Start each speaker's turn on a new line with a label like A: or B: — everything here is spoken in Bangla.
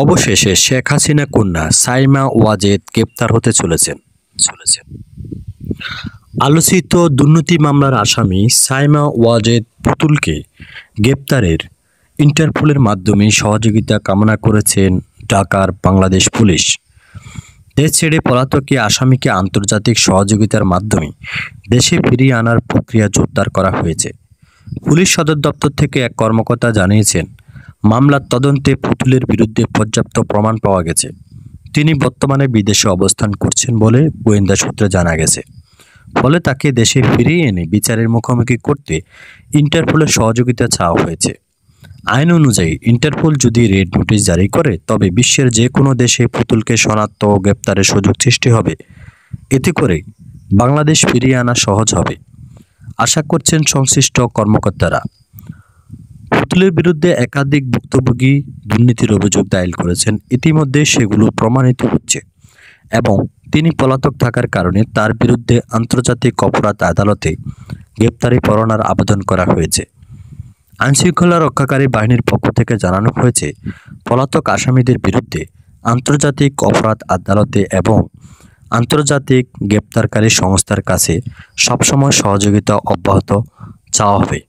A: অবশেষে শেখ হাসিনা কন্যা সাইমা ওয়াজেদ গ্রেপ্তার হতে চলেছেন। আলোচিত দুর্নীতি মামলার আসামি সাইমা ওয়াজেদ পুতুলকে গ্রেপ্তারের ইন্টারপোলের মাধ্যমে সহযোগিতা কামনা করেছেন ঢাকার বাংলাদেশ পুলিশ। দেশ ছেড়ে পলাতক এই আসামিকে আন্তর্জাতিক সহযোগিতার মাধ্যমে দেশে ফিরিয়ে আনার প্রক্রিয়া জোরদার করা হয়েছে। পুলিশ সদর দপ্তর থেকে এক কর্মকর্তা জানিয়েছেন, মামলার তদন্তে পুতুলের বিরুদ্ধে পর্যাপ্ত প্রমাণ পাওয়া গেছে। তিনি বর্তমানে বিদেশে অবস্থান করছেন বলে গোয়েন্দা সূত্রে জানা গেছে। ফলে তাকে দেশে ফিরিয়ে এনে বিচারের মুখোমুখি করতে ইন্টারপোলের সহযোগিতা চাওয়া হয়েছে। আইন অনুযায়ী ইন্টারপোল যদি রেড নোটিশ জারি করে তবে বিশ্বের যে কোনো দেশে পুতুলকে শনাক্ত ও গ্রেপ্তারের সুযোগ সৃষ্টি হবে। এতে করে বাংলাদেশ ফিরিয়ে আনা সহজ হবে, আশা করছেন সংশ্লিষ্ট কর্মকর্তারা। পুতুলের বিরুদ্ধে একাধিক ভুক্তভোগী দুর্নীতির অভিযোগ দায়ের করেছেন। ইতিমধ্যে সেগুলো প্রমাণিত হচ্ছে এবং তিনি পলাতক থাকার কারণে তার বিরুদ্ধে আন্তর্জাতিক অপরাধ আদালতে গ্রেপ্তারি পরোয়ানার আবেদন করা হয়েছে। আইনশৃঙ্খলা রক্ষাকারী বাহিনীর পক্ষ থেকে জানানো হয়েছে, পলাতক আসামিদের বিরুদ্ধে আন্তর্জাতিক অপরাধ আদালতে এবং আন্তর্জাতিক গ্রেপ্তারকারী সংস্থার কাছে সবসময় সহযোগিতা অব্যাহত চাওয়া হবে।